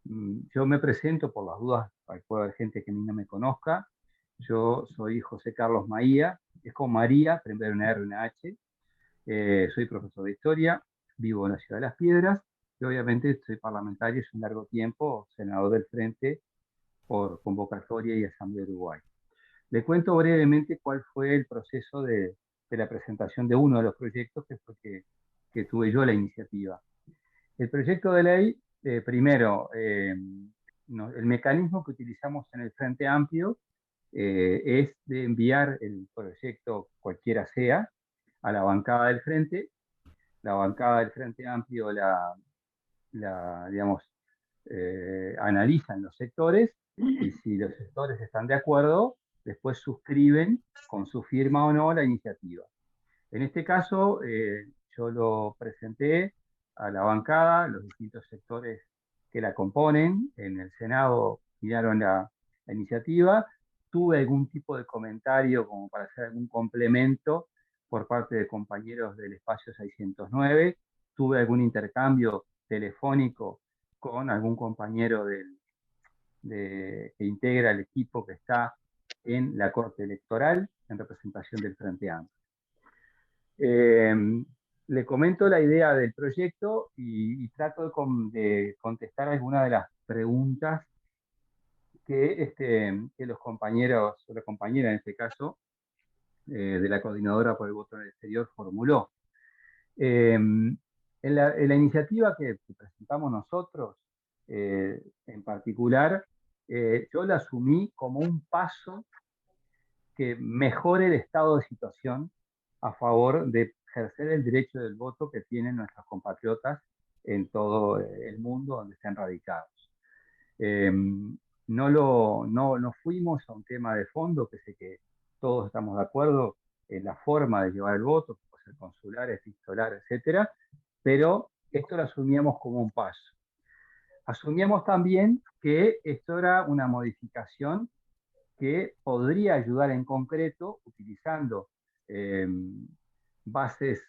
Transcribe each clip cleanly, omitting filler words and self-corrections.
Yo me presento por las dudas, puede haber gente que a mí no me conozca. Yo soy José Carlos Maía, es con María, primero una R y una H. Soy profesor de historia, vivo en la ciudad de Las Piedras y obviamente soy parlamentario hace un largo tiempo, senador del Frente por convocatoria y Asamblea de Uruguay. Le cuento brevemente cuál fue el proceso de la presentación de uno de los proyectos que fue que tuve yo la iniciativa. El proyecto de ley, primero, el mecanismo que utilizamos en el Frente Amplio es de enviar el proyecto, cualquiera sea, a la bancada del Frente. La bancada del Frente Amplio digamos, analizan los sectores y si los sectores están de acuerdo, después suscriben con su firma o no la iniciativa. En este caso, yo lo presenté a la bancada, los distintos sectores que la componen. En el Senado miraron la iniciativa. Tuve algún tipo de comentario como para hacer algún complemento por parte de compañeros del espacio 609. Tuve algún intercambio telefónico con algún compañero que integra el equipo que está en la Corte Electoral en representación del Frente Amplio. Eh, Le comento la idea del proyecto y trato de contestar algunas de las preguntas que los compañeros, o la compañera en este caso, de la Coordinadora por el Voto en el Exterior formuló. En la iniciativa que presentamos nosotros, en particular, yo la asumí como un paso que mejore el estado de situación a favor de ejercer el derecho del voto que tienen nuestros compatriotas en todo el mundo donde estén radicados. Eh, no fuimos a un tema de fondo, que sé que todos estamos de acuerdo en la forma de llevar el voto, que puede ser consular, epistolar, etcétera, pero esto lo asumíamos como un paso. Asumíamos también que esto era una modificación que podría ayudar en concreto utilizando eh, bases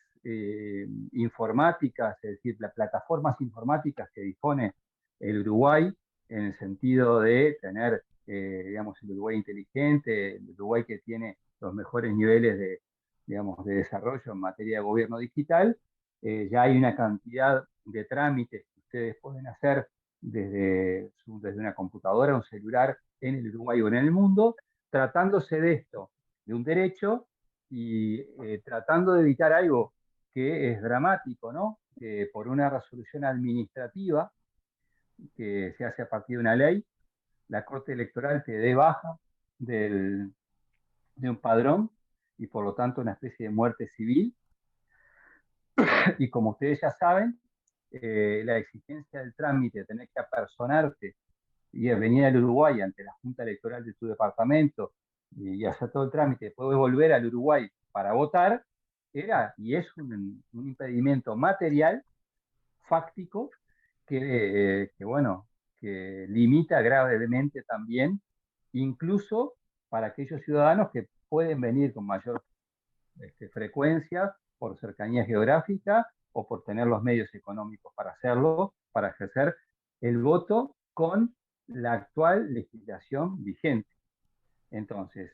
informáticas, es decir, las plataformas informáticas que dispone el Uruguay en el sentido de tener, digamos, el Uruguay inteligente, el Uruguay que tiene los mejores niveles digamos, de desarrollo en materia de gobierno digital. Ya hay una cantidad de trámites que ustedes pueden hacer desde una computadora, un celular, en el Uruguay o en el mundo, tratándose de esto, de un derecho y tratando de evitar algo que es dramático, ¿no? Que por una resolución administrativa que se hace a partir de una ley, la Corte Electoral te dé baja del, de un padrón y por lo tanto una especie de muerte civil. Y como ustedes ya saben, la exigencia del trámite de tener que apersonarte y venir al Uruguay ante la Junta Electoral de tu departamento y hacer todo el trámite, después volver al Uruguay para votar, era y es un impedimento material, fáctico, bueno, que limita gravemente también, incluso para aquellos ciudadanos que pueden venir con mayor frecuencia por cercanía geográfica o por tener los medios económicos para hacerlo, para ejercer el voto con la actual legislación vigente. Entonces,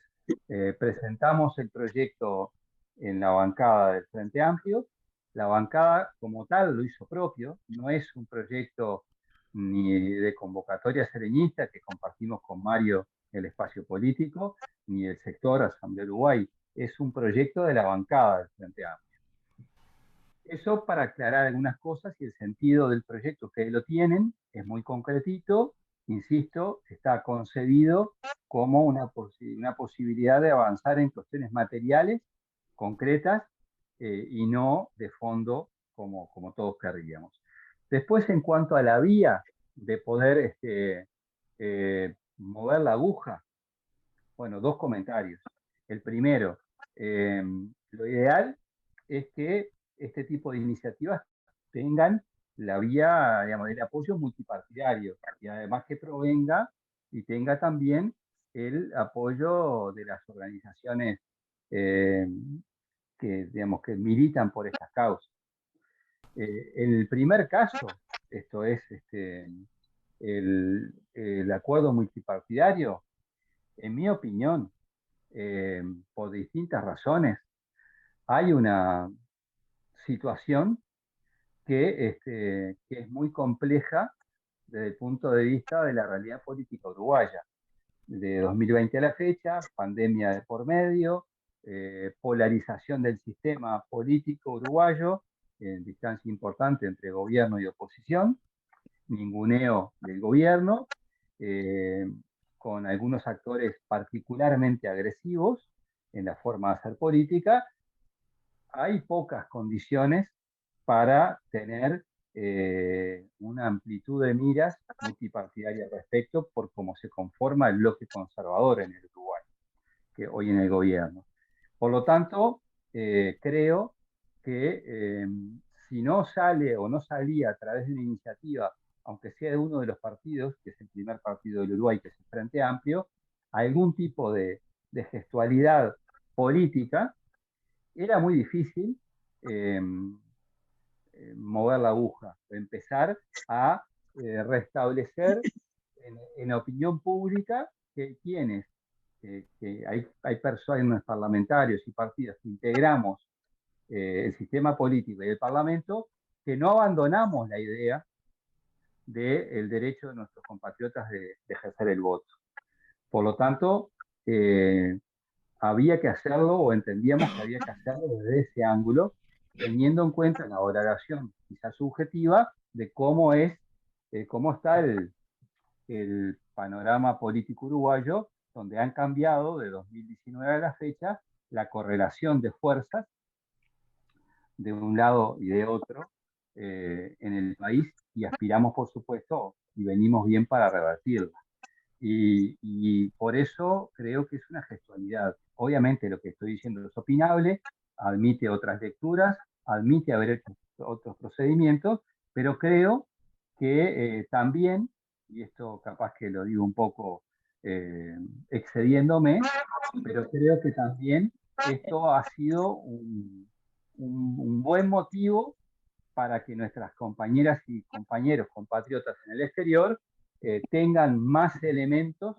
presentamos el proyecto en la bancada del Frente Amplio. La bancada como tal lo hizo propio, no es un proyecto ni de convocatoria sereñista que compartimos con Mario el espacio político, ni el sector Asamblea Uruguay, es un proyecto de la bancada del Frente Amplio. Eso para aclarar algunas cosas y el sentido del proyecto que lo tienen es muy concretito, insisto, está concebido como una posibilidad de avanzar en cuestiones materiales, concretas, y no de fondo como todos querríamos. Después, en cuanto a la vía de poder mover la aguja, bueno, dos comentarios. El primero, eh, lo ideal es que este tipo de iniciativas tengan la vía, digamos, del apoyo multipartidario y además que provenga y tenga también el apoyo de las organizaciones eh, digamos, que militan por estas causas. El primer caso, esto es el acuerdo multipartidario, en mi opinión, por distintas razones, hay una situación que es muy compleja desde el punto de vista de la realidad política uruguaya. De 2020 a la fecha, pandemia de por medio, polarización del sistema político uruguayo, en distancia importante entre gobierno y oposición, ninguneo del gobierno, eh, con algunos actores particularmente agresivos en la forma de hacer política. Hay pocas condiciones para tener una amplitud de miras multipartidaria al respecto por cómo se conforma el bloque conservador en el Uruguay, que hoy en el gobierno. Por lo tanto, creo que si no sale o no salía a través de una iniciativa, aunque sea de uno de los partidos, que es el primer partido del Uruguay, que es el Frente Amplio, algún tipo de gestualidad política, era muy difícil eh, mover la aguja, empezar a restablecer en opinión pública que quienes, que hay personas, parlamentarios y partidos que integramos el sistema político y el Parlamento, que no abandonamos la idea del derecho de nuestros compatriotas de ejercer el voto. Por lo tanto, había que hacerlo o entendíamos que había que hacerlo desde ese ángulo, teniendo en cuenta la valoración quizás subjetiva de cómo está el panorama político uruguayo, donde han cambiado de 2019 a la fecha la correlación de fuerzas de un lado y de otro en el país y aspiramos, por supuesto, y venimos bien para revertirla. Y por eso creo que es una gestualidad. Obviamente lo que estoy diciendo es opinable, admite otras lecturas, admite haber hecho otros procedimientos, pero creo que también, y esto capaz que lo digo un poco excediéndome, pero creo que también esto ha sido un buen motivo para que nuestras compañeras y compañeros, compatriotas en el exterior, tengan más elementos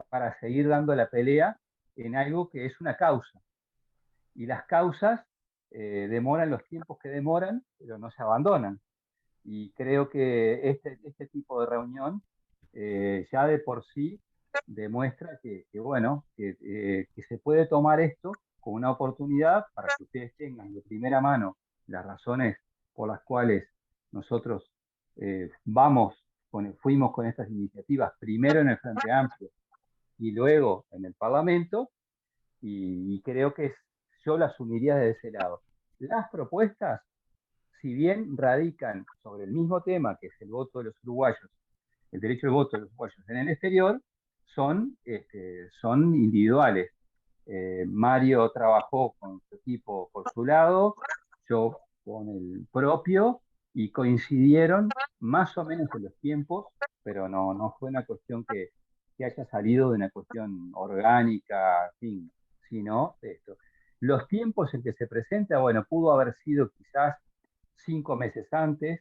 para seguir dando la pelea en algo que es una causa. Y las causas demoran los tiempos que demoran, pero no se abandonan. Y creo que este tipo de reunión ya de por sí demuestra que se puede tomar esto como una oportunidad para que ustedes tengan de primera mano las razones por las cuales nosotros fuimos con estas iniciativas, primero en el Frente Amplio y luego en el Parlamento, y creo que yo las asumiría de ese lado. Las propuestas, si bien radican sobre el mismo tema, que es el voto de los uruguayos, el derecho al voto de los uruguayos en el exterior, son individuales. Mario trabajó con su equipo por su lado, yo con el propio, y coincidieron más o menos en los tiempos, pero no fue una cuestión que haya salido de una cuestión orgánica, en fin, sino esto. Los tiempos en que se presenta, bueno, pudo haber sido quizás 5 meses antes,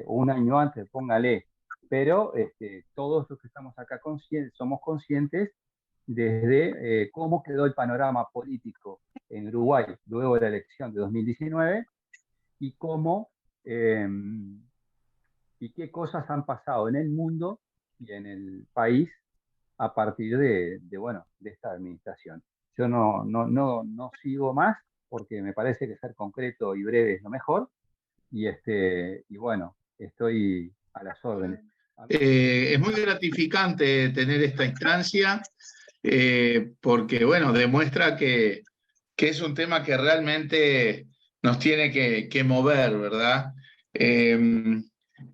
un año antes, póngale, pero todos los que estamos acá somos conscientes desde cómo quedó el panorama político en Uruguay luego de la elección de 2019 y cómo y qué cosas han pasado en el mundo y en el país a partir de esta administración. Yo no sigo más porque me parece que ser concreto y breve es lo mejor y bueno, estoy a las órdenes. Es muy gratificante tener esta instancia porque, bueno, demuestra que es un tema que realmente nos tiene que mover, ¿verdad?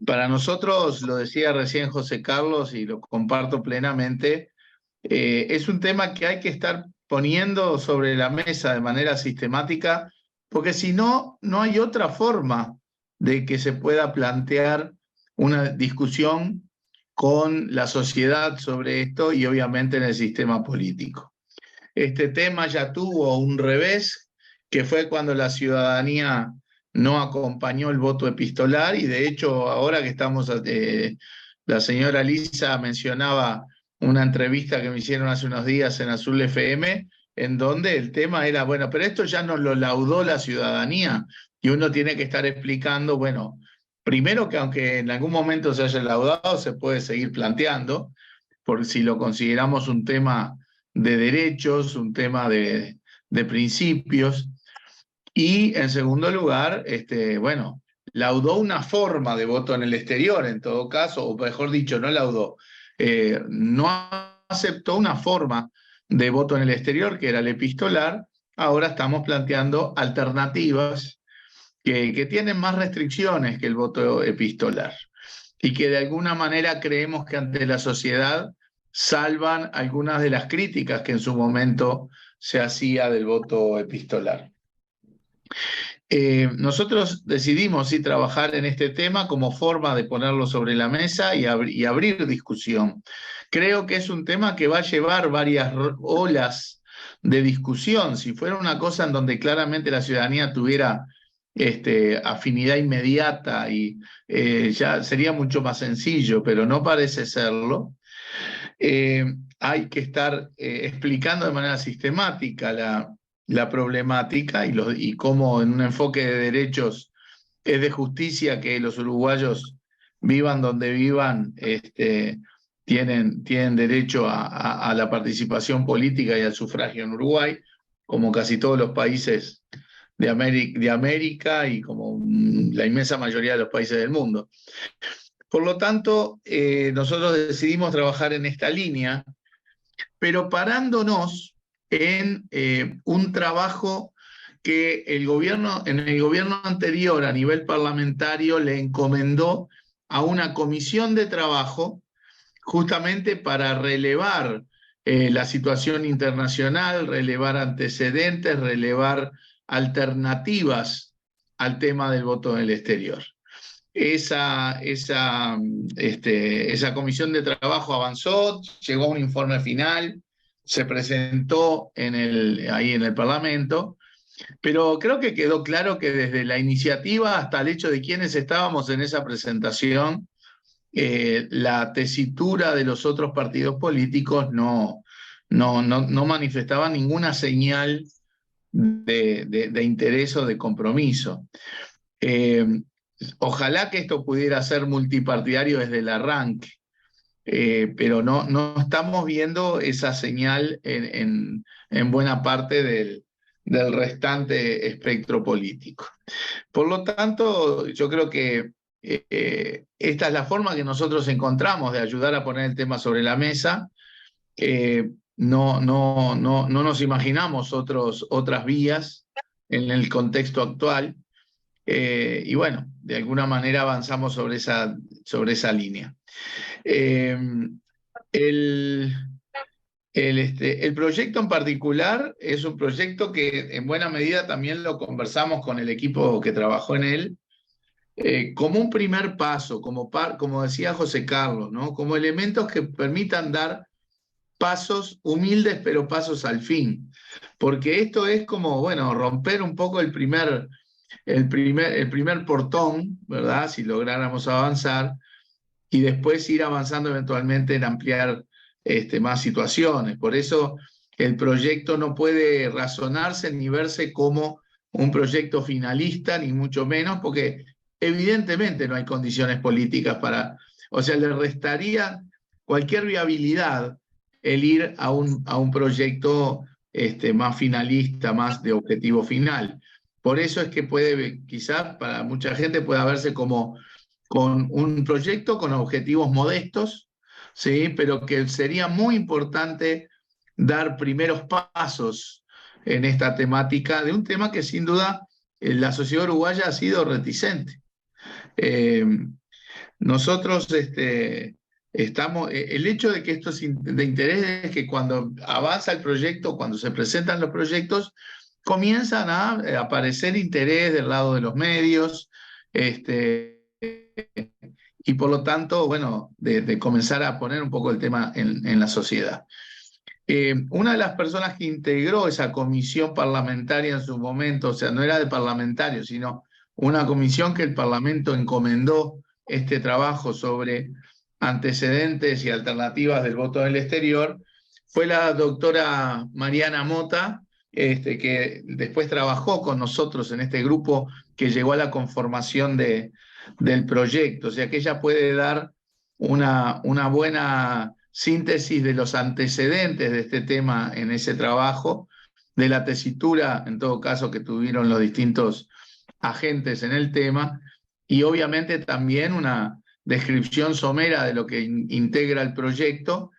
Para nosotros, lo decía recién José Carlos y lo comparto plenamente, es un tema que hay que estar poniendo sobre la mesa de manera sistemática, porque si no, no hay otra forma de que se pueda plantear una discusión con la sociedad sobre esto y obviamente en el sistema político. Este tema ya tuvo un revés, que fue cuando la ciudadanía no acompañó el voto epistolar y de hecho ahora que estamos La señora Lisa mencionaba una entrevista que me hicieron hace unos días en Azul FM, en donde el tema era, bueno, pero esto ya nos lo laudó la ciudadanía y uno tiene que estar explicando, bueno, primero que aunque en algún momento se haya laudado, se puede seguir planteando, por si lo consideramos un tema de derechos, un tema de principios. Y en segundo lugar, bueno, laudó una forma de voto en el exterior, en todo caso, o mejor dicho, no laudó, no aceptó una forma de voto en el exterior, que era el epistolar. Ahora estamos planteando alternativas que tienen más restricciones que el voto epistolar y que de alguna manera creemos que ante la sociedad salvan algunas de las críticas que en su momento se hacía del voto epistolar. Nosotros decidimos sí trabajar en este tema como forma de ponerlo sobre la mesa y abrir discusión. Creo que es un tema que va a llevar varias olas de discusión. Si fuera una cosa en donde claramente la ciudadanía tuviera afinidad inmediata y ya sería mucho más sencillo, pero no parece serlo. Hay que estar explicando de manera sistemática la problemática y cómo en un enfoque de derechos es de justicia que los uruguayos vivan donde vivan, tienen derecho a la participación política y al sufragio en Uruguay, como casi todos los países de América y como la inmensa mayoría de los países del mundo. Por lo tanto, nosotros decidimos trabajar en esta línea, pero parándonos en un trabajo que en el gobierno anterior a nivel parlamentario le encomendó a una comisión de trabajo justamente para relevar la situación internacional, relevar antecedentes, relevar alternativas al tema del voto en el exterior. Esa comisión de trabajo avanzó, llegó a un informe final, se presentó ahí en el Parlamento, pero creo que quedó claro que desde la iniciativa hasta el hecho de quienes estábamos en esa presentación, la tesitura de los otros partidos políticos no manifestaba ninguna señal de interés o de compromiso. Ojalá que esto pudiera ser multipartidario desde el arranque, pero no estamos viendo esa señal en buena parte del restante espectro político. Por lo tanto, yo creo que esta es la forma que nosotros encontramos de ayudar a poner el tema sobre la mesa. No nos imaginamos otras vías en el contexto actual. Y bueno, de alguna manera avanzamos sobre esa línea. El proyecto en particular es un proyecto que en buena medida también lo conversamos con el equipo que trabajó en él, como un primer paso, como decía José Carlos, ¿no? Como elementos que permitan dar pasos humildes, pero pasos al fin. Porque esto es como, bueno, romper un poco el primer portón, ¿verdad? Si lográramos avanzar, y después ir avanzando eventualmente en ampliar más situaciones. Por eso el proyecto no puede razonarse ni verse como un proyecto finalista, ni mucho menos, porque evidentemente no hay condiciones políticas o sea, le restaría cualquier viabilidad el ir a un proyecto más finalista, más de objetivo final. Por eso es que quizás para mucha gente pueda verse como con un proyecto con objetivos modestos, ¿sí? Pero que sería muy importante dar primeros pasos en esta temática, de un tema que sin duda la sociedad uruguaya ha sido reticente. Nosotros el hecho de que esto es de interés es que cuando avanza el proyecto, cuando se presentan los proyectos, comienzan a aparecer interés del lado de los medios, y por lo tanto, bueno, de comenzar a poner un poco el tema en la sociedad. Una de las personas que integró esa comisión parlamentaria en su momento, o sea, no era de parlamentarios, sino una comisión que el Parlamento encomendó este trabajo sobre antecedentes y alternativas del voto del exterior, fue la doctora Mariana Mota, que después trabajó con nosotros en este grupo que llegó a la conformación del proyecto. O sea que ella puede dar una buena síntesis de los antecedentes de este tema en ese trabajo, de la tesitura, en todo caso, que tuvieron los distintos agentes en el tema, y obviamente también una descripción somera de lo que integra el proyecto,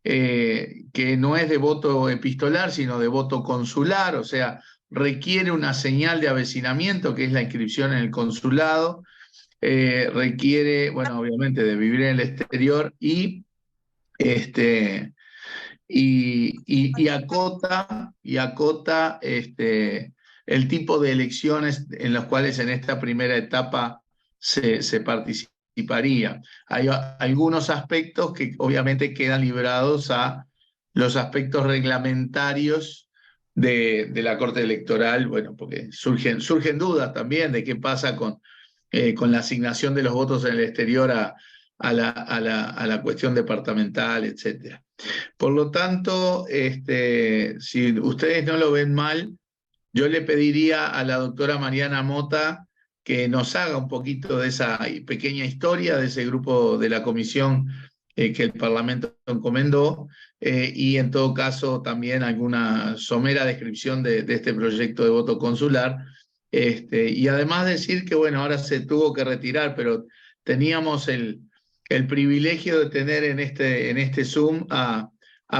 que no es de voto epistolar, sino de voto consular, o sea, requiere una señal de avecinamiento, que es la inscripción en el consulado, requiere, bueno, obviamente de vivir en el exterior y acota el tipo de elecciones en las cuales en esta primera etapa se participaría. Hay algunos aspectos que obviamente quedan librados a los aspectos reglamentarios de la Corte Electoral, bueno, porque surgen dudas también de qué pasa con la asignación de los votos en el exterior a la cuestión departamental, etcétera. Por lo tanto, si ustedes no lo ven mal, yo le pediría a la doctora Mariana Mota que nos haga un poquito de esa pequeña historia de ese grupo de la comisión que el Parlamento encomendó, y en todo caso también alguna somera descripción de este proyecto de voto consular. Y además decir que, bueno, ahora se tuvo que retirar, pero teníamos el privilegio de tener en este Zoom a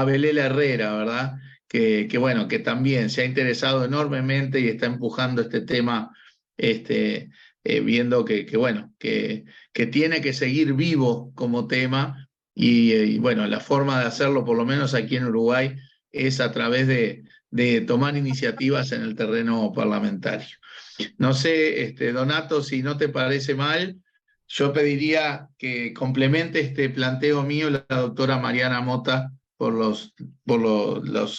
Belela Herrera, ¿verdad? Bueno, que también se ha interesado enormemente y está empujando este tema, viendo bueno, que tiene que seguir vivo como tema, y bueno, la forma de hacerlo, por lo menos aquí en Uruguay, es a través de tomar iniciativas en el terreno parlamentario. No sé, Donato, si no te parece mal, yo pediría que complemente este planteo mío la doctora Mariana Mota por la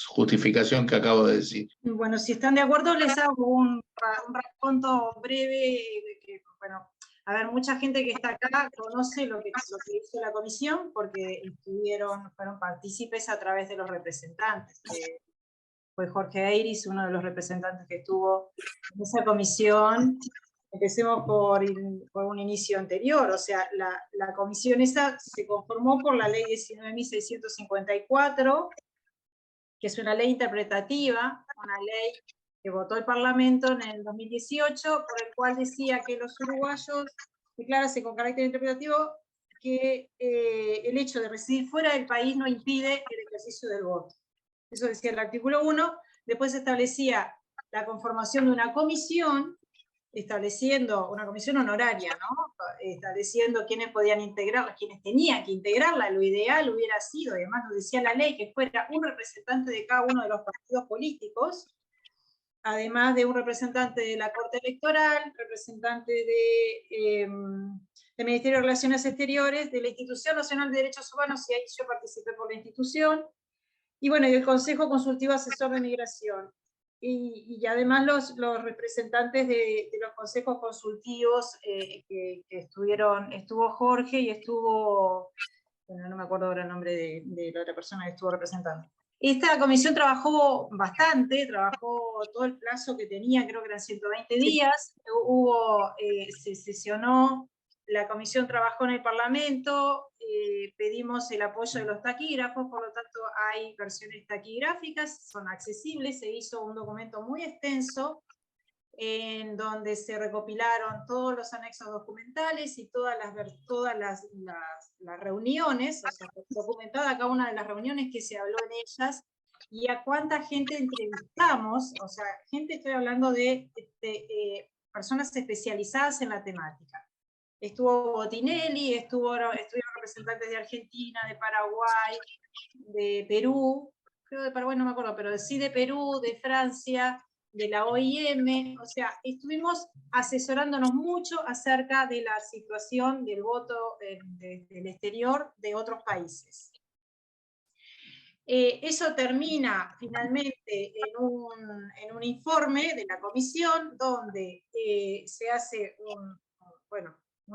justificación que acabo de decir. Bueno, si están de acuerdo, les hago un raconto breve. Bueno, a ver, mucha gente que está acá conoce lo que hizo la comisión porque fueron partícipes a través de los representantes. Fue Jorge Eiris, uno de los representantes que estuvo en esa comisión. Empecemos por un inicio anterior, o sea, la comisión esa se conformó por la ley 19.654, que es una ley interpretativa, una ley que votó el Parlamento en el 2018, por el cual decía que los uruguayos declarase con carácter interpretativo que el hecho de residir fuera del país no impide el ejercicio del voto. Eso decía el artículo 1. Después establecía la conformación de una comisión, estableciendo una comisión honoraria, ¿no? Estableciendo quiénes podían integrarla, quiénes tenían que integrarla. Lo ideal hubiera sido, y además lo decía la ley, que fuera un representante de cada uno de los partidos políticos, además de un representante de la Corte Electoral, representante del Ministerio de Relaciones Exteriores, de la Institución Nacional de Derechos Humanos, y ahí yo participé por la institución, y bueno, y el Consejo Consultivo Asesor de Migración. Y además los representantes de los consejos consultivos que estuvo Jorge y estuvo, bueno, no me acuerdo ahora el nombre de la otra persona que estuvo representando. Esta comisión trabajó bastante, trabajó todo el plazo que tenía, creo que eran 120 días, se sesionó, la comisión trabajó en el Parlamento, pedimos el apoyo de los taquígrafos, por lo tanto hay versiones taquigráficas, son accesibles, se hizo un documento muy extenso en donde se recopilaron todos los anexos documentales y todas las reuniones, o sea, documentada cada una de las reuniones que se habló en ellas, y a cuánta gente entrevistamos, o sea, estoy hablando de personas especializadas en la temática. Estuvo Botinelli, estuvieron representantes de Argentina, de Paraguay, de Perú, creo de Paraguay no me acuerdo, pero sí de Perú, de Francia, de la OIM, o sea, estuvimos asesorándonos mucho acerca de la situación del voto del exterior de otros países. Eso termina finalmente en un informe de la comisión donde se hace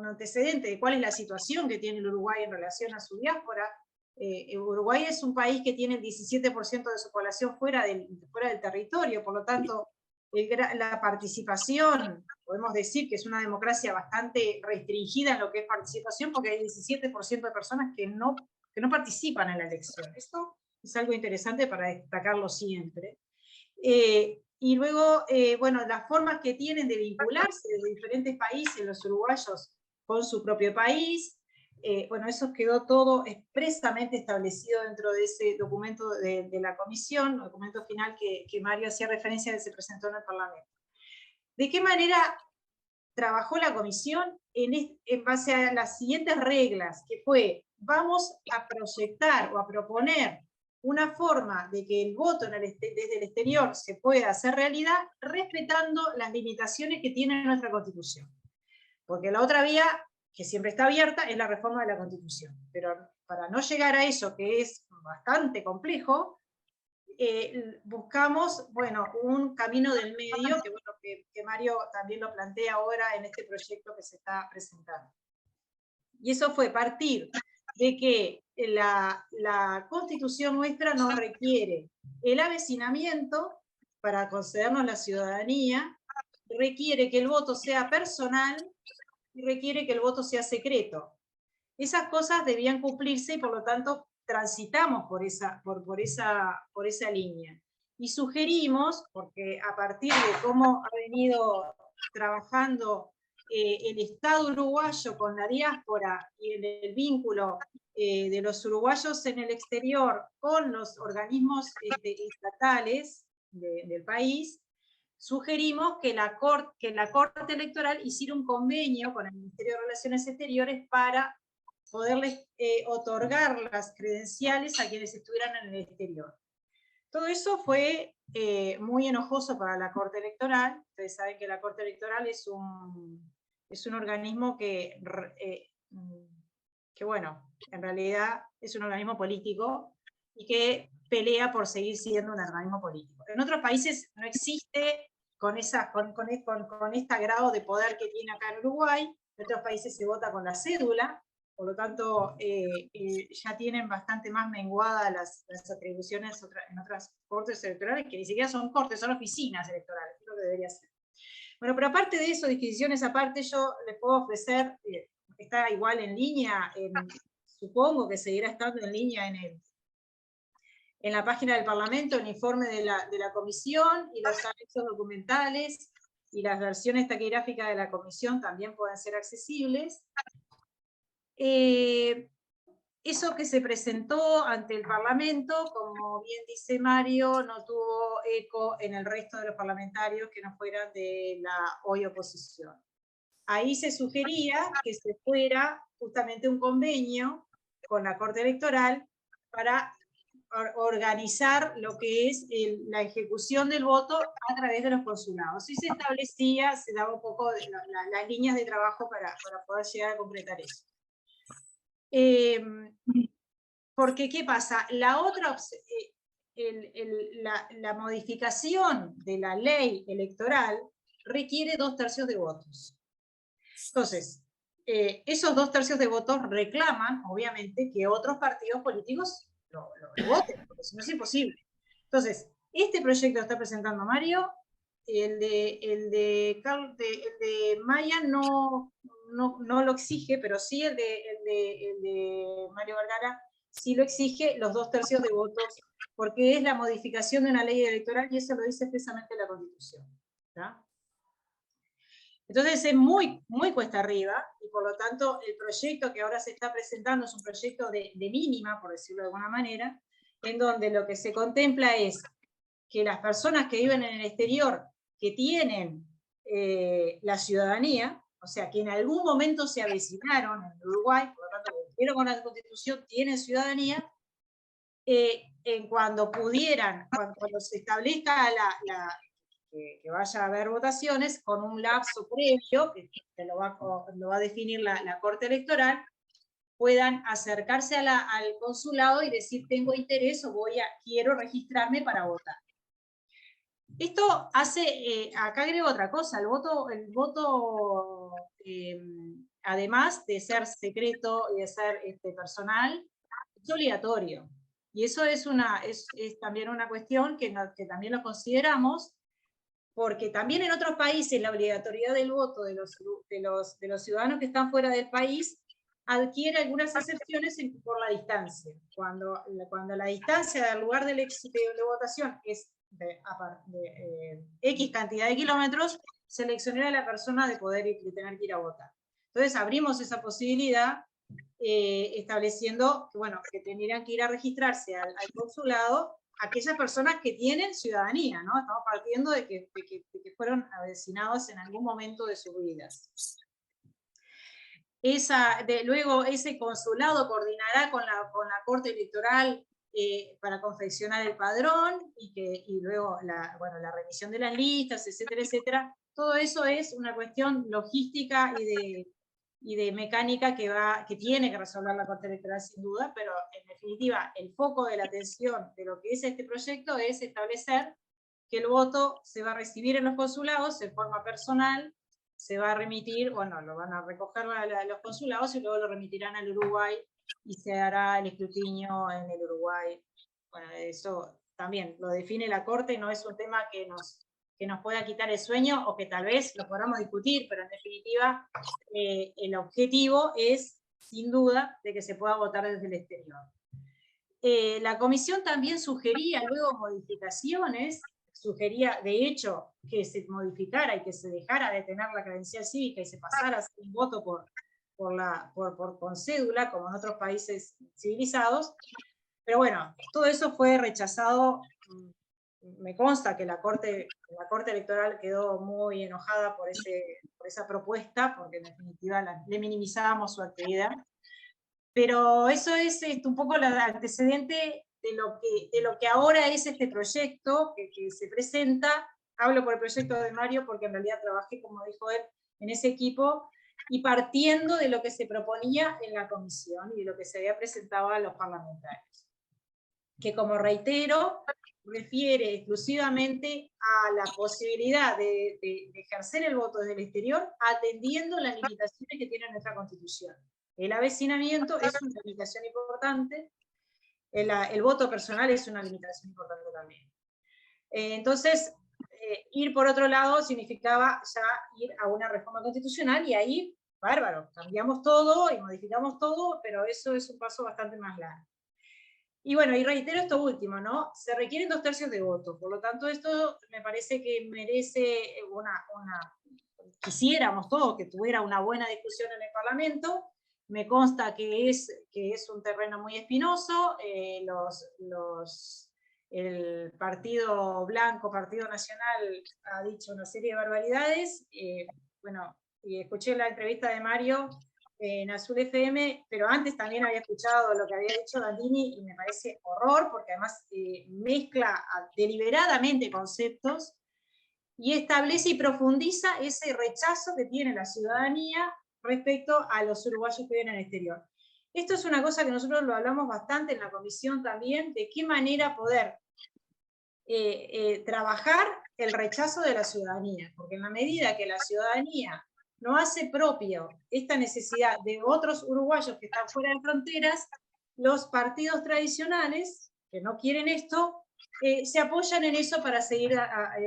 antecedente de cuál es la situación que tiene el Uruguay en relación a su diáspora. Uruguay es un país que tiene el 17% de su población fuera del territorio, por lo tanto, la participación, podemos decir que es una democracia bastante restringida en lo que es participación, porque hay 17% de personas que no participan en la elección. Esto es algo interesante para destacarlo siempre. Y luego, bueno, las formas que tienen de vincularse de diferentes países, los uruguayos, con su propio país, bueno, eso quedó todo expresamente establecido dentro de ese documento de la comisión, documento final que Mario hacía referencia que se presentó en el Parlamento. ¿De qué manera trabajó la comisión? En base a las siguientes reglas, que fue, vamos a proyectar o a proponer una forma de que el voto desde el exterior se pueda hacer realidad respetando las limitaciones que tiene nuestra Constitución. Porque la otra vía, que siempre está abierta, es la reforma de la Constitución. Pero para no llegar a eso, que es bastante complejo, buscamos, bueno, un camino del medio, que, bueno, que Mario también lo plantea ahora en este proyecto que se está presentando. Y eso fue partir de que la Constitución nuestra nos requiere el avecinamiento para concedernos la ciudadanía, requiere que el voto sea personal y requiere que el voto sea secreto. Esas cosas debían cumplirse y por lo tanto transitamos por esa línea. Y sugerimos, porque a partir de cómo ha venido trabajando el Estado uruguayo con la diáspora y en el vínculo de los uruguayos en el exterior con los organismos estatales del país, sugerimos que la Corte Electoral hiciera un convenio con el Ministerio de Relaciones Exteriores para poderles otorgar las credenciales a quienes estuvieran en el exterior. Todo eso fue muy enojoso para la Corte Electoral. Ustedes saben que la Corte Electoral es un organismo que, bueno, en realidad es un organismo político y que pelea por seguir siendo un organismo político. En otros países no existe con este grado de poder que tiene acá en Uruguay. En otros países se vota con la cédula, por lo tanto ya tienen bastante más menguadas las atribuciones en otras cortes electorales, que ni siquiera son cortes, son oficinas electorales, es lo que debería ser. Bueno, pero aparte de eso, disquisiciones aparte, yo les puedo ofrecer, está igual en línea, supongo que seguirá estando en línea en la página del Parlamento, el informe de la comisión y los anexos documentales y las versiones taquigráficas de la comisión también pueden ser accesibles. Eso que se presentó ante el Parlamento, como bien dice Mario, no tuvo eco en el resto de los parlamentarios que no fueran de la hoy oposición. Ahí se sugería que se fuera justamente un convenio con la Corte Electoral para organizar lo que es la ejecución del voto a través de los consulados. Y se establecía, se daba un poco las líneas de trabajo para poder llegar a concretar eso. Porque, ¿qué pasa? La modificación de la ley electoral requiere 2/3 de votos. Entonces, esos 2/3 de votos reclaman, obviamente, que otros partidos políticos lo voten, porque si no es imposible. Entonces, este proyecto está presentando Mario, el de Maya no lo exige, pero sí el de Mario Vergara sí lo exige, los 2/3 de votos, porque es la modificación de una ley electoral y eso lo dice expresamente la Constitución. ¿Tá? Entonces es muy, muy cuesta arriba y por lo tanto el proyecto que ahora se está presentando es un proyecto de mínima, por decirlo de alguna manera, en donde lo que se contempla es que las personas que viven en el exterior, que tienen la ciudadanía, o sea, que en algún momento se avecinaron en Uruguay, por lo tanto, cumplieron con la Constitución, tienen ciudadanía, cuando pudieran, cuando se establezca que vaya a haber votaciones, con un lapso previo, que lo va a definir la Corte Electoral, puedan acercarse al consulado y decir, tengo interés o quiero registrarme para votar. Esto hace, acá agrego otra cosa, el voto además de ser secreto y de ser personal, es obligatorio. Y eso es también una cuestión que también lo consideramos, porque también en otros países la obligatoriedad del voto de los ciudadanos que están fuera del país adquiere algunas excepciones por la distancia. Cuando la distancia del lugar de votación es de X cantidad de kilómetros, se le exonera a la persona de tener que ir a votar. Entonces abrimos esa posibilidad, estableciendo que, bueno, que tendrían que ir a registrarse al consulado aquellas personas que tienen ciudadanía, ¿no? Estamos partiendo de que fueron avecinados en algún momento de sus vidas. Luego ese consulado coordinará con la Corte Electoral para confeccionar el padrón y luego la revisión de las listas, etcétera, etcétera. Todo eso es una cuestión logística y de mecánica que tiene que resolver la Corte Electoral sin duda, pero en definitiva el foco de la atención de lo que es este proyecto es establecer que el voto se va a recibir en los consulados en forma personal, se va a remitir, bueno, lo van a recoger los consulados y luego lo remitirán al Uruguay y se hará el escrutinio en el Uruguay. Bueno, eso también lo define la Corte, no es un tema que nos pueda quitar el sueño o que tal vez lo podamos discutir, pero en definitiva el objetivo es, sin duda, de que se pueda votar desde el exterior. La comisión también sugería luego modificaciones, sugería de hecho que se modificara y que se dejara de tener la credencial cívica y se pasara a hacer un voto con cédula, como en otros países civilizados, pero bueno, todo eso fue rechazado. Me consta que la Corte Electoral quedó muy enojada por esa propuesta, porque en definitiva le minimizábamos su actividad. Pero eso es un poco el antecedente de lo que ahora es este proyecto que se presenta. Hablo por el proyecto de Mario porque en realidad trabajé, como dijo él, en ese equipo, y partiendo de lo que se proponía en la comisión y de lo que se había presentado a los parlamentarios. Que, como reitero, refiere exclusivamente a la posibilidad de ejercer el voto desde el exterior, atendiendo las limitaciones que tiene nuestra Constitución. El avecinamiento es una limitación importante, el voto personal es una limitación importante también. Entonces, ir por otro lado significaba ya ir a una reforma constitucional, y ahí, bárbaro, cambiamos todo y modificamos todo, pero eso es un paso bastante más largo. Y bueno, y reitero esto último, ¿no? Se requieren 2/3 de votos, por lo tanto esto me parece que merece quisiéramos todos que tuviera una buena discusión en el Parlamento. Me consta que es un terreno muy espinoso, el Partido Blanco, Partido Nacional, ha dicho una serie de barbaridades. Bueno, y escuché la entrevista de Mario en Azul FM, pero antes también había escuchado lo que había dicho Dandini, y me parece horror, porque además mezcla deliberadamente conceptos, y establece y profundiza ese rechazo que tiene la ciudadanía respecto a los uruguayos que viven en el exterior. Esto es una cosa que nosotros lo hablamos bastante en la comisión también, de qué manera poder trabajar el rechazo de la ciudadanía, porque en la medida que la ciudadanía no hace propio esta necesidad de otros uruguayos que están fuera de fronteras, los partidos tradicionales, que no quieren esto, se apoyan en eso para seguir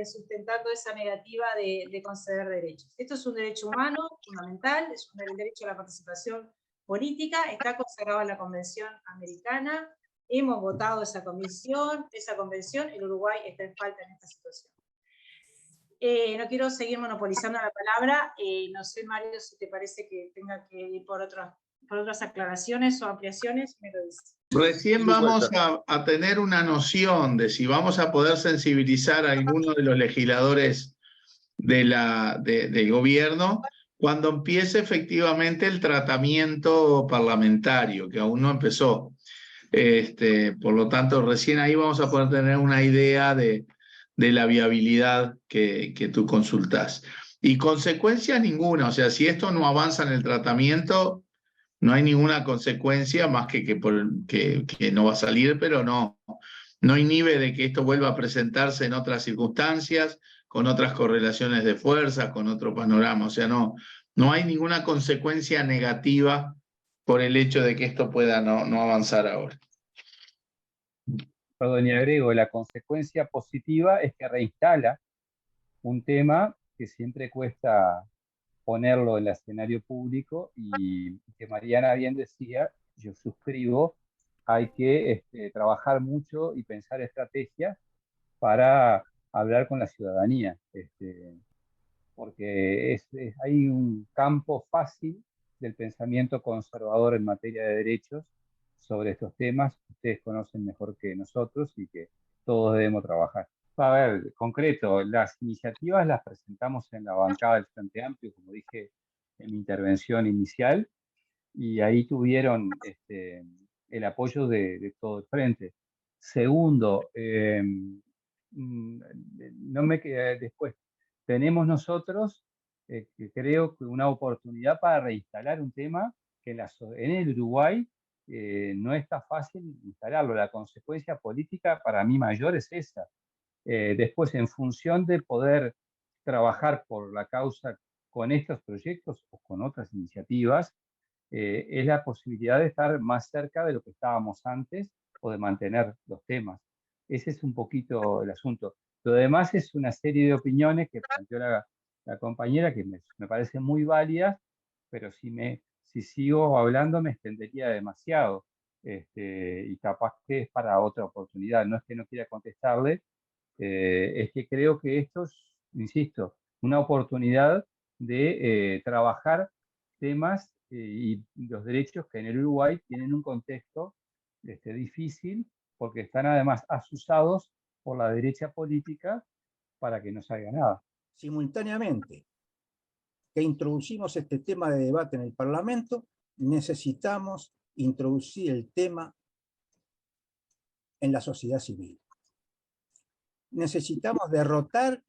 sustentando esa negativa de conceder derechos. Esto es un derecho humano fundamental, es un derecho a la participación política, está consagrado en la Convención Americana, hemos votado esa convención, el Uruguay está en falta en esta situación. No quiero seguir monopolizando la palabra, no sé, Mario, si te parece que tenga que ir por otras aclaraciones o ampliaciones, me lo dices. Recién vamos a tener una noción de si vamos a poder sensibilizar a alguno de los legisladores del gobierno cuando empiece efectivamente el tratamiento parlamentario, que aún no empezó. Por lo tanto, recién ahí vamos a poder tener una idea de la viabilidad que tú consultás. Y consecuencia ninguna, o sea, si esto no avanza en el tratamiento, no hay ninguna consecuencia más que no va a salir, pero no inhibe de que esto vuelva a presentarse en otras circunstancias, con otras correlaciones de fuerzas, con otro panorama. O sea, no No hay ninguna consecuencia negativa por el hecho de que esto pueda no avanzar ahora. Perdón, y agrego, la consecuencia positiva es que reinstala un tema que siempre cuesta ponerlo en el escenario público y que Mariana bien decía, yo suscribo, hay que trabajar mucho y pensar estrategias para hablar con la ciudadanía, porque hay un campo fácil del pensamiento conservador en materia de derechos sobre estos temas que ustedes conocen mejor que nosotros y que todos debemos trabajar. A ver, concreto, las iniciativas las presentamos en la bancada del Frente Amplio, como dije en mi intervención inicial, y ahí tuvieron el apoyo de todo el frente. Segundo, no me queda después. Tenemos nosotros, que creo que una oportunidad para reinstalar un tema que en el Uruguay no está fácil instalarlo. La consecuencia política para mí mayor es esa. Después, en función de poder trabajar por la causa con estos proyectos o con otras iniciativas, es la posibilidad de estar más cerca de lo que estábamos antes o de mantener los temas. Ese es un poquito el asunto. Lo demás es una serie de opiniones que planteó la compañera que me parecen muy válidas, pero si sigo hablando me extendería demasiado. Y capaz que es para otra oportunidad. No es que no quiera contestarle, es que creo que esto es, insisto, una oportunidad de trabajar temas y los derechos que en el Uruguay tienen un contexto difícil porque están además asusados por la derecha política para que no salga nada. Simultáneamente que introducimos este tema de debate en el Parlamento, necesitamos introducir el tema en la sociedad civil. Necesitamos derrotar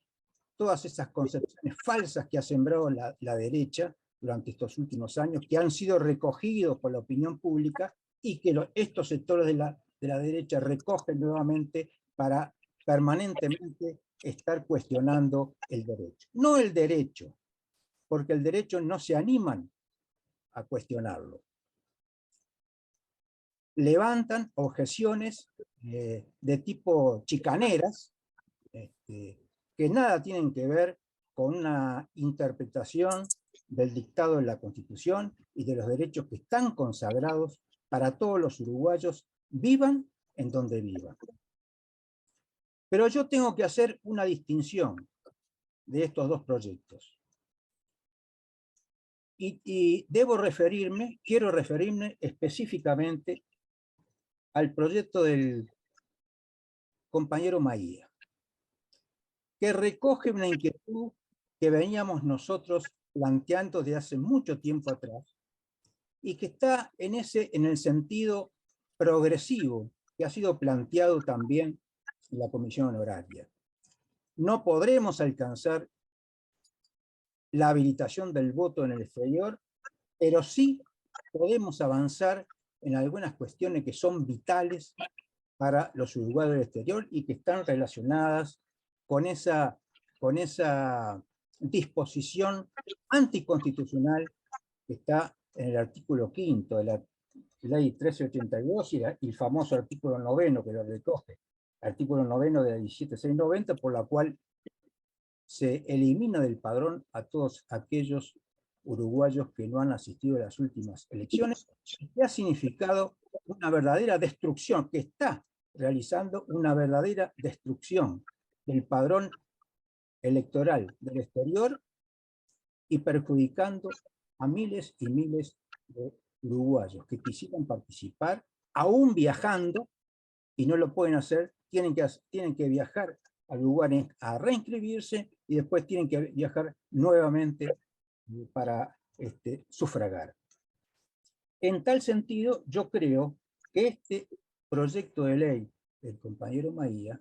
todas esas concepciones falsas que ha sembrado la derecha durante estos últimos años, que han sido recogidos por la opinión pública y que estos sectores de la derecha recogen nuevamente para permanentemente estar cuestionando el derecho. No el derecho, porque el derecho no se animan a cuestionarlo. Levantan objeciones de tipo chicaneras, que nada tienen que ver con una interpretación del dictado de la Constitución y de los derechos que están consagrados para todos los uruguayos, vivan en donde vivan. Pero yo tengo que hacer una distinción de estos dos proyectos. Y quiero referirme específicamente al proyecto del compañero Maía, que recoge una inquietud que veníamos nosotros planteando desde hace mucho tiempo atrás y que está en el sentido progresivo que ha sido planteado también en la comisión honoraria. No podremos alcanzar la habilitación del voto en el exterior, pero sí podemos avanzar en algunas cuestiones que son vitales para los uruguayos del exterior y que están relacionadas con esa disposición anticonstitucional que está en el artículo 5 de la ley 1382 y el famoso artículo 9 que lo recoge, artículo 9 de la 17690, por la cual se elimina del padrón a todos aquellos uruguayos que no han asistido a las últimas elecciones, que ha significado una verdadera destrucción, que está realizando una verdadera destrucción del padrón electoral del exterior y perjudicando a miles y miles de uruguayos que quisieran participar, aún viajando, y no lo pueden hacer, tienen que viajar al lugar a reinscribirse y después tienen que viajar nuevamente para sufragar. En tal sentido, yo creo que este proyecto de ley del compañero Maía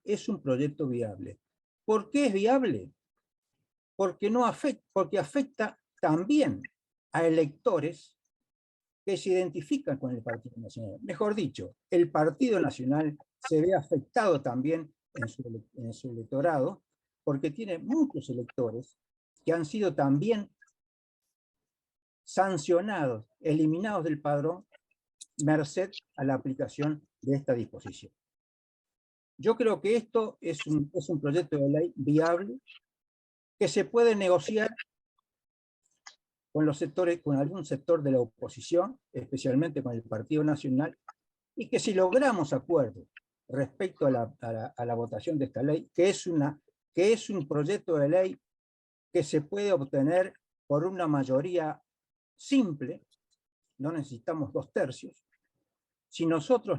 es un proyecto viable. ¿Por qué es viable? Porque afecta también a electores que se identifican con el Partido Nacional. Mejor dicho, el Partido Nacional se ve afectado también en su electorado, porque tiene muchos electores que han sido también sancionados, eliminados del padrón, merced a la aplicación de esta disposición. Yo creo que esto es un proyecto de ley viable, que se puede negociar con los sectores, con algún sector de la oposición, especialmente con el Partido Nacional, y que si logramos acuerdos respecto a la votación de esta ley, que es un proyecto de ley que se puede obtener por una mayoría simple, no necesitamos 2/3, si nosotros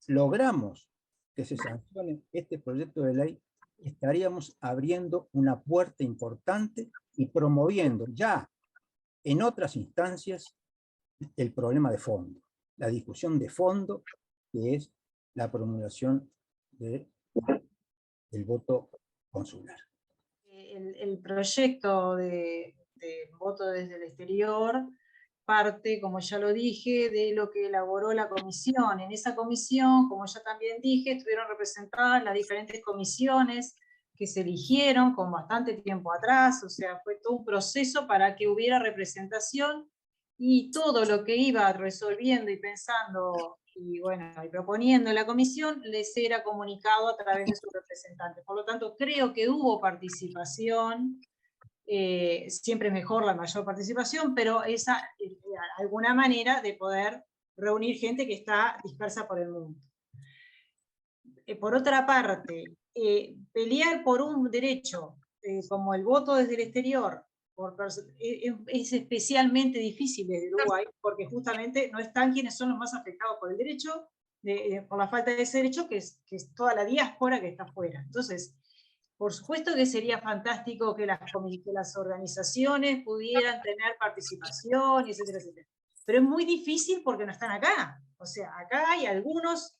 logramos que se sancione este proyecto de ley, estaríamos abriendo una puerta importante y promoviendo ya en otras instancias el problema de fondo, la discusión de fondo, que es la promulgación del voto consular. El proyecto de voto desde el exterior parte, como ya lo dije, de lo que elaboró la comisión. En esa comisión, como ya también dije, estuvieron representadas las diferentes comisiones que se eligieron con bastante tiempo atrás, o sea, fue todo un proceso para que hubiera representación, y todo lo que iba resolviendo y pensando y, bueno, y proponiendo la comisión les era comunicado a través de sus representantes. Por lo tanto, creo que hubo participación. Siempre es mejor la mayor participación, pero esa es alguna manera de poder reunir gente que está dispersa por el mundo. Por otra parte, pelear por un derecho como el voto desde el exterior es especialmente difícil desde Uruguay, porque justamente no están quienes son los más afectados por el derecho, por la falta de ese derecho, que es toda la diáspora que está afuera. Entonces, por supuesto que sería fantástico que las organizaciones pudieran tener participación, etcétera, etcétera. Pero es muy difícil porque no están acá. O sea, acá hay algunas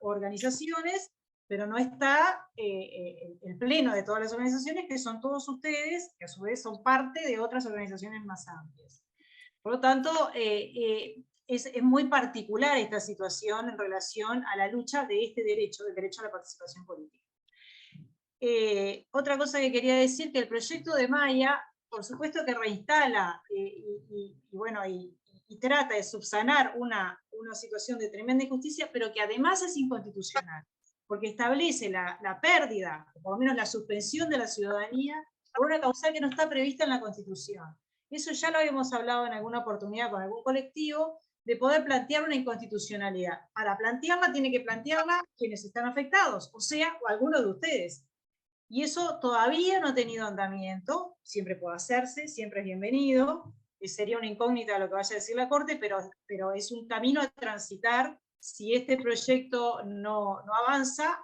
organizaciones, pero no está el pleno de todas las organizaciones, que son todos ustedes, que a su vez son parte de otras organizaciones más amplias. Por lo tanto, es muy particular esta situación en relación a la lucha de este derecho, del derecho a la participación política. Otra cosa que quería decir, que el proyecto de Maya, por supuesto que reinstala y trata de subsanar una situación de tremenda injusticia, pero que además es inconstitucional, porque establece la pérdida, o por lo menos la suspensión de la ciudadanía, por una causal que no está prevista en la Constitución. Eso ya lo habíamos hablado en alguna oportunidad con algún colectivo, de poder plantear una inconstitucionalidad. Para plantearla, tiene que plantearla quienes están afectados, o sea, o alguno de ustedes. Y eso todavía no ha tenido andamiento, siempre puede hacerse, siempre es bienvenido, sería una incógnita lo que vaya a decir la Corte, pero es un camino a transitar si este proyecto no avanza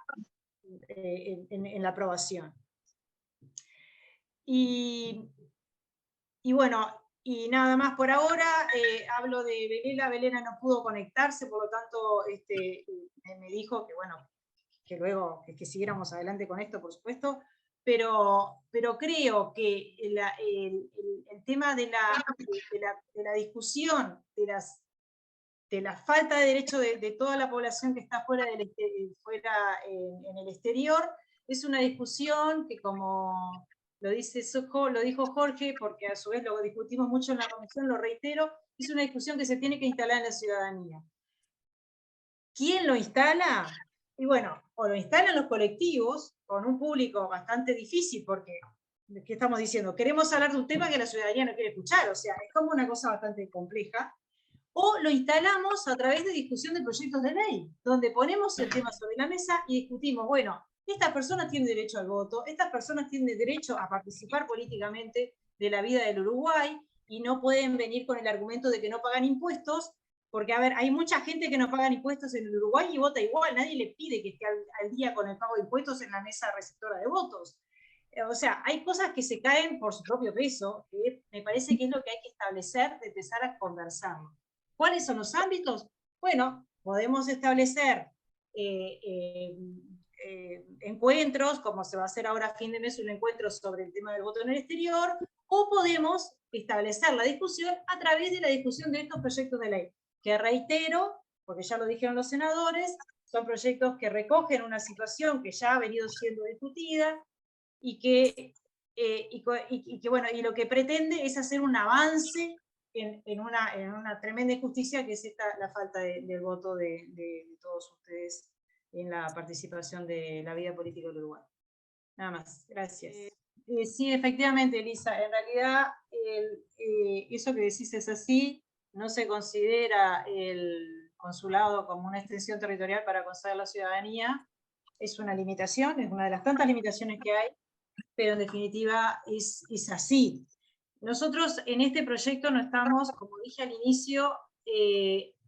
en la aprobación. Y bueno, y nada más por ahora. Hablo de Belela no pudo conectarse, por lo tanto me dijo que, bueno, que luego que siguiéramos adelante con esto, por supuesto, pero creo que el tema de la discusión de la falta de derecho de toda la población que está fuera en el exterior es una discusión que, como lo dijo Jorge, porque a su vez lo discutimos mucho en la comisión, lo reitero, es una discusión que se tiene que instalar en la ciudadanía. ¿Quién lo instala? Y bueno, o lo instalan los colectivos, con un público bastante difícil, porque, ¿qué estamos diciendo? Queremos hablar de un tema que la ciudadanía no quiere escuchar, o sea, es como una cosa bastante compleja. O lo instalamos a través de discusión de proyectos de ley, donde ponemos el tema sobre la mesa y discutimos, bueno, estas personas tienen derecho al voto, estas personas tienen derecho a participar políticamente de la vida del Uruguay, y no pueden venir con el argumento de que no pagan impuestos, porque, a ver, hay mucha gente que no paga impuestos en el Uruguay y vota igual, nadie le pide que esté al día con el pago de impuestos en la mesa receptora de votos. O sea, hay cosas que se caen por su propio peso, que me parece que es lo que hay que establecer, de empezar a conversarlo. ¿Cuáles son los ámbitos? Bueno, podemos establecer encuentros, como se va a hacer ahora a fin de mes, un encuentro sobre el tema del voto en el exterior, o podemos establecer la discusión a través de la discusión de estos proyectos de ley, que reitero, porque ya lo dijeron los senadores, son proyectos que recogen una situación que ya ha venido siendo discutida y que y que bueno, y lo que pretende es hacer un avance en una tremenda injusticia, que es la falta del voto de todos ustedes en la participación de la vida política del Uruguay. Nada más, gracias. Sí, efectivamente, Elisa, en realidad eso que decís es así. No se considera el consulado como una extensión territorial para conceder la ciudadanía. Es una limitación, es una de las tantas limitaciones que hay, pero en definitiva es así. Nosotros en este proyecto no estamos, como dije al inicio,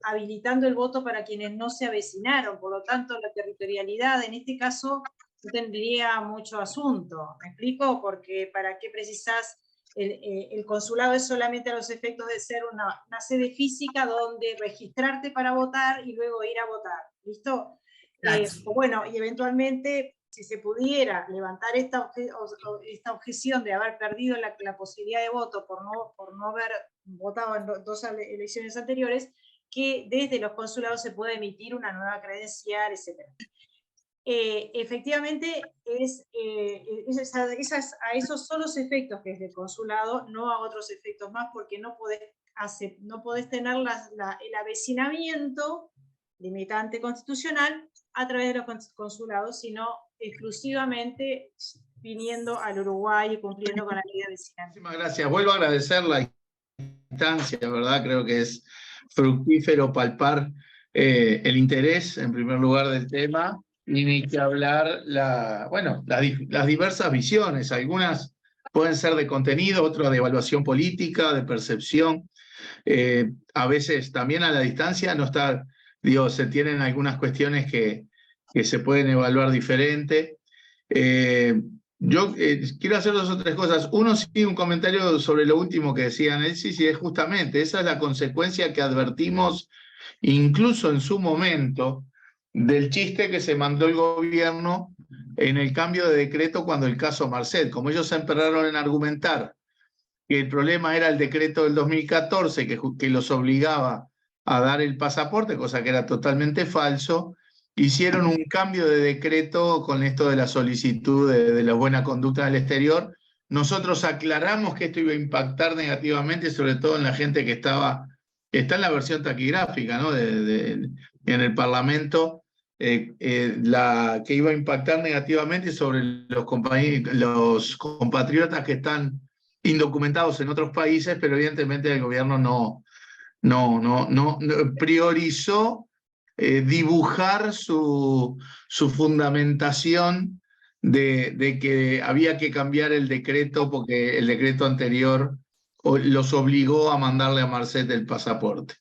habilitando el voto para quienes no se avecinaron, por lo tanto la territorialidad en este caso no tendría mucho asunto. ¿Me explico? Porque ¿para qué precisás? El consulado es solamente a los efectos de ser una sede física donde registrarte para votar y luego ir a votar. ¿Listo? Bueno, y eventualmente, si se pudiera levantar esta objeción de haber perdido la posibilidad de voto por no haber votado en dos elecciones anteriores, que desde los consulados se puede emitir una nueva credencial, etc. Efectivamente, a esos solos efectos que es del consulado, no a otros efectos más, porque no podés tener el avecinamiento limitante constitucional a través de los consulados, sino exclusivamente viniendo al Uruguay y cumpliendo con la ley de vecinal. Muchísimas gracias. Vuelvo a agradecer la instancia, ¿verdad? Creo que es fructífero palpar el interés, en primer lugar, del tema, y ni que hablar las diversas visiones. Algunas pueden ser de contenido, otras de evaluación política, de percepción. A veces también a la distancia no está, digo, se tienen algunas cuestiones que se pueden evaluar diferente. Yo quiero hacer 2 o 3 cosas. Uno, sí, un comentario sobre lo último que decía Nelsi, sí, es justamente, esa es la consecuencia que advertimos incluso en su momento del chiste que se mandó el gobierno en el cambio de decreto cuando el caso Marcet. Como ellos se empeñaron en argumentar que el problema era el decreto del 2014 que los obligaba a dar el pasaporte, cosa que era totalmente falso, hicieron un cambio de decreto con esto de la solicitud de la buena conducta del exterior. Nosotros aclaramos que esto iba a impactar negativamente, sobre todo en la gente que está en la versión taquigráfica, ¿no? En el Parlamento, que iba a impactar negativamente sobre los compatriotas que están indocumentados en otros países, pero evidentemente el gobierno no priorizó dibujar su fundamentación de que había que cambiar el decreto porque el decreto anterior los obligó a mandarle a Marcet el pasaporte.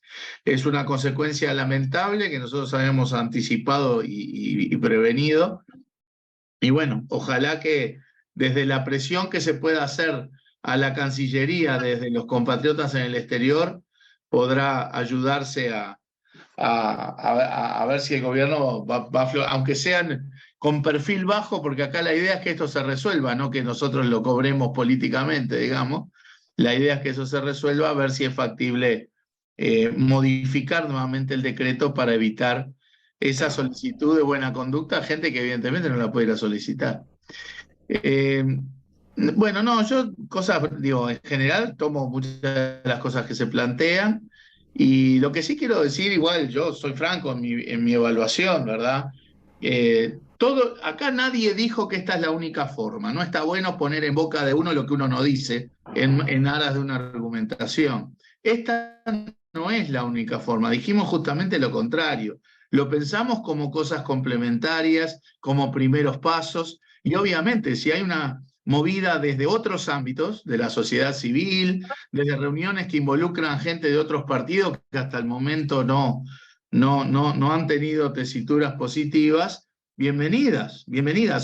Es una consecuencia lamentable que nosotros habíamos anticipado y prevenido. Y bueno, ojalá que desde la presión que se pueda hacer a la Cancillería desde los compatriotas en el exterior podrá ayudarse a ver si el gobierno va aunque sean con perfil bajo, porque acá la idea es que esto se resuelva, no que nosotros lo cobremos políticamente, digamos. La idea es que eso se resuelva, a ver si es factible modificar nuevamente el decreto para evitar esa solicitud de buena conducta a gente que evidentemente no la puede ir a solicitar. Bueno, no, yo digo, en general tomo muchas de las cosas que se plantean, y lo que sí quiero decir, igual yo soy franco en mi evaluación, ¿verdad? Acá nadie dijo que esta es la única forma, no está bueno poner en boca de uno lo que uno no dice en aras de una argumentación. Esta no es la única forma, dijimos justamente lo contrario, lo pensamos como cosas complementarias, como primeros pasos, y obviamente si hay una movida desde otros ámbitos, de la sociedad civil, desde reuniones que involucran gente de otros partidos que hasta el momento no han tenido tesituras positivas, bienvenidas,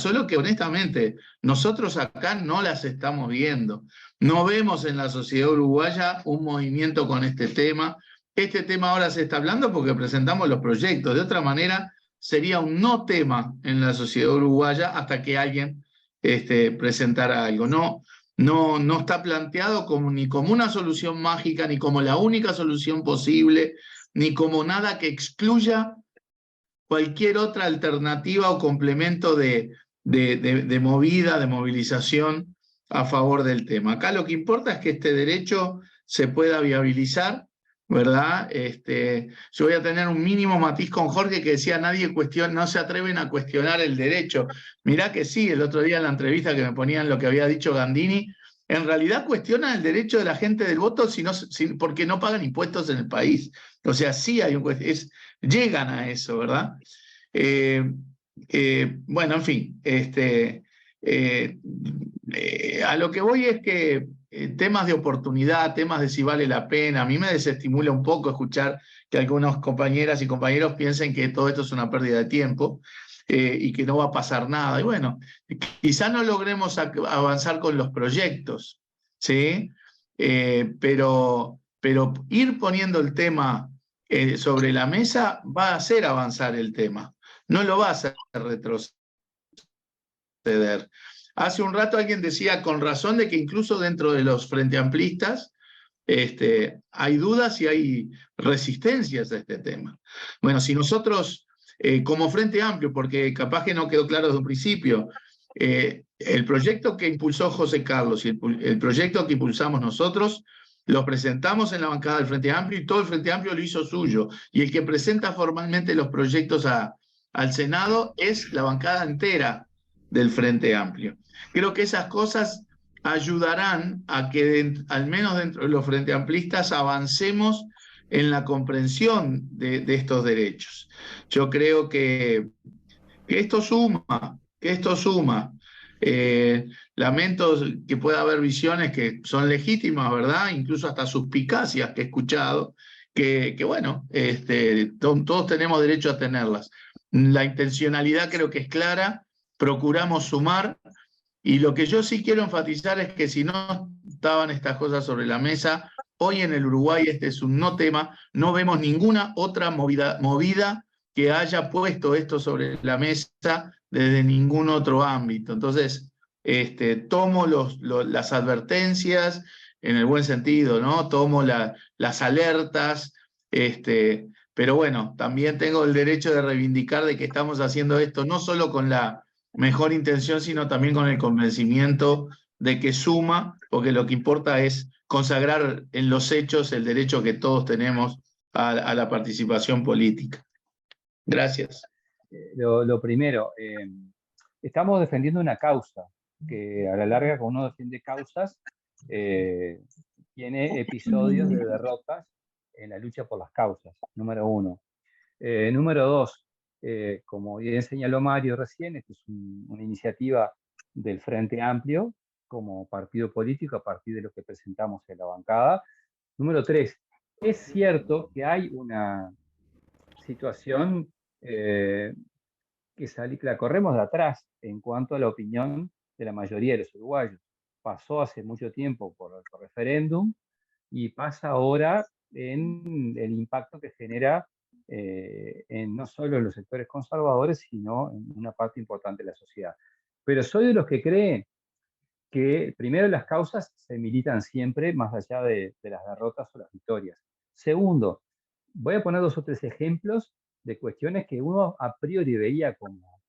solo que honestamente nosotros acá no las estamos viendo. No vemos en la sociedad uruguaya un movimiento con este tema. Este tema ahora se está hablando porque presentamos los proyectos. De otra manera, sería un no tema en la sociedad uruguaya hasta que alguien presentara algo. No está planteado ni como una solución mágica, ni como la única solución posible, ni como nada que excluya cualquier otra alternativa o complemento de movida, de movilización a favor del tema. Acá lo que importa es que este derecho se pueda viabilizar, ¿verdad? Yo voy a tener un mínimo matiz con Jorge que decía no se atreven a cuestionar el derecho. Mirá que sí, el otro día en la entrevista que me ponían lo que había dicho Gandini, en realidad cuestionan el derecho de la gente del voto porque no pagan impuestos en el país. O sea, sí hay llegan a eso, ¿verdad? Bueno, en fin, a lo que voy es que temas de oportunidad, temas de si vale la pena, a mí me desestimula un poco escuchar que algunas compañeras y compañeros piensen que todo esto es una pérdida de tiempo y que no va a pasar nada. Y bueno, quizá no logremos avanzar con los proyectos, ¿sí? Pero ir poniendo el tema sobre la mesa va a hacer avanzar el tema, no lo va a hacer retroceder. Hace un rato alguien decía con razón de que incluso dentro de los frente amplistas hay dudas y hay resistencias a este tema. Bueno, si nosotros como Frente Amplio, porque capaz que no quedó claro desde un principio, el proyecto que impulsó José Carlos y el proyecto que impulsamos nosotros, lo presentamos en la bancada del Frente Amplio y todo el Frente Amplio lo hizo suyo. Y el que presenta formalmente los proyectos al Senado es la bancada entera del Frente Amplio. Creo que esas cosas ayudarán a que al menos dentro de los frente amplistas avancemos en la comprensión de estos derechos. Yo creo que esto suma, lamento que pueda haber visiones que son legítimas, ¿verdad? Incluso hasta suspicacias que he escuchado, que bueno, todos tenemos derecho a tenerlas. La intencionalidad creo que es clara, procuramos sumar, y lo que yo sí quiero enfatizar es que si no estaban estas cosas sobre la mesa, hoy en el Uruguay este es un no tema, no vemos ninguna otra movida que haya puesto esto sobre la mesa desde ningún otro ámbito. Entonces, tomo las advertencias en el buen sentido, ¿no? Tomo las alertas, pero bueno, también tengo el derecho de reivindicar de que estamos haciendo esto no solo con la mejor intención, sino también con el convencimiento de que suma, porque lo que importa es consagrar en los hechos el derecho que todos tenemos a la participación política. Gracias. Lo primero, estamos defendiendo una causa, que a la larga, cuando uno defiende causas, tiene episodios de derrotas en la lucha por las causas, número uno. Número dos, como bien señaló Mario recién, esta es una iniciativa del Frente Amplio como partido político a partir de lo que presentamos en la bancada. Número tres, es cierto que hay una situación que la corremos de atrás en cuanto a la opinión de la mayoría de los uruguayos. Pasó hace mucho tiempo por referéndum y pasa ahora en el impacto que genera no solo en los sectores conservadores, sino en una parte importante de la sociedad. Pero soy de los que creen que primero las causas se militan siempre más allá de las derrotas o las victorias. Segundo, voy a poner 2 o 3 ejemplos de cuestiones que uno a priori veía como,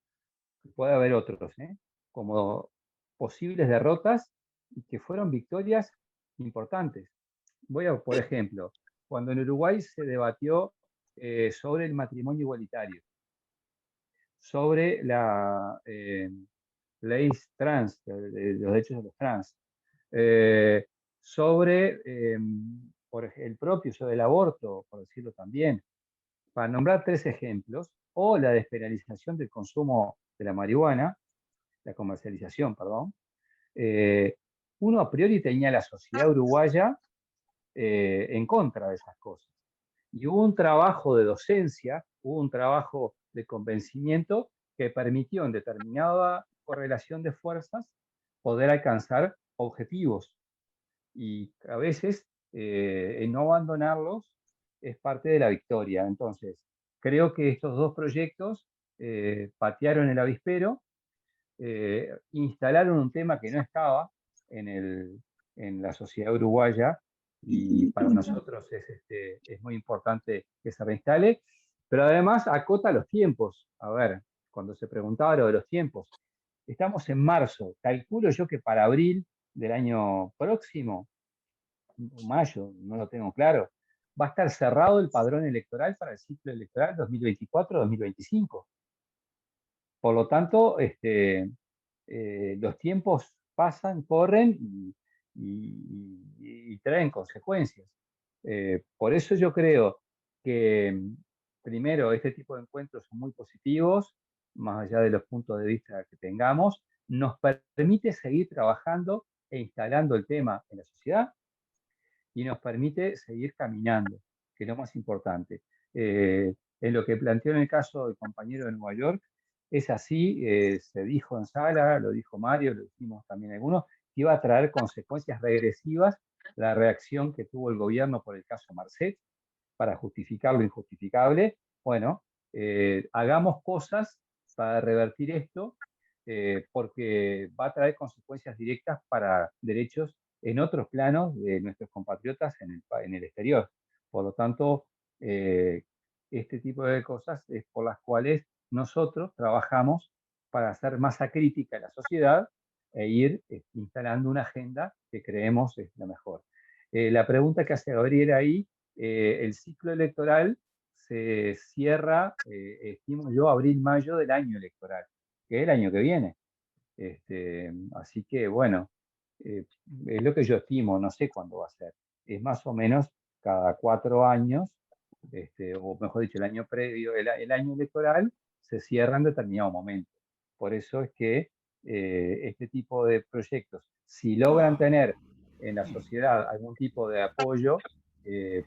puede haber otros, como posibles derrotas y que fueron victorias importantes. Por ejemplo, cuando en Uruguay se debatió sobre el matrimonio igualitario, sobre la ley trans, de los derechos de los trans, sobre el propio uso del aborto, por decirlo también, para nombrar 3 ejemplos, o la despenalización del consumo de la marihuana, la comercialización, perdón, uno a priori tenía la sociedad uruguaya en contra de esas cosas. Y hubo un trabajo de docencia, hubo un trabajo de convencimiento que permitió en determinada correlación de fuerzas poder alcanzar objetivos. Y a veces en no abandonarlos es parte de la victoria. Entonces, creo que estos 2 proyectos patearon el avispero, instalaron un tema que no estaba en la sociedad uruguaya, y para nosotros es muy importante que se reinstale, pero además acota los tiempos. A ver, cuando se preguntaba lo de los tiempos, estamos en marzo, calculo yo que para abril del año próximo, mayo, no lo tengo claro, va a estar cerrado el padrón electoral para el ciclo electoral 2024-2025. Por lo tanto, los tiempos pasan, corren y traen consecuencias. Por eso yo creo que, primero, este tipo de encuentros son muy positivos, más allá de los puntos de vista que tengamos, nos permite seguir trabajando e instalando el tema en la sociedad y nos permite seguir caminando, que es lo más importante. En lo que planteó en el caso del compañero de Nueva York, es así, se dijo en sala, lo dijo Mario, lo dijimos también algunos, que iba a traer consecuencias regresivas la reacción que tuvo el gobierno por el caso Marcet, para justificar lo injustificable. Bueno, hagamos cosas para revertir esto, porque va a traer consecuencias directas para derechos en otros planos de nuestros compatriotas en el exterior. Por lo tanto, este tipo de cosas es por las cuales nosotros trabajamos para hacer masa crítica en la sociedad e ir instalando una agenda que creemos es la mejor. La pregunta que hace Gabriel ahí, el ciclo electoral se cierra, estimo yo, abril-mayo del año electoral, que es el año que viene. Así que, bueno, es lo que yo estimo, no sé cuándo va a ser. Es más o menos cada 4 años, o mejor dicho, el año previo, el año electoral, se cierra en determinado momento. Por eso es que este tipo de proyectos, si logran tener en la sociedad algún tipo de apoyo,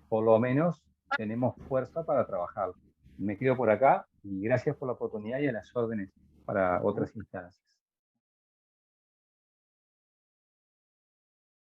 por lo menos tenemos fuerza para trabajar. Me quedo por acá y gracias por la oportunidad y a las órdenes para otras instancias.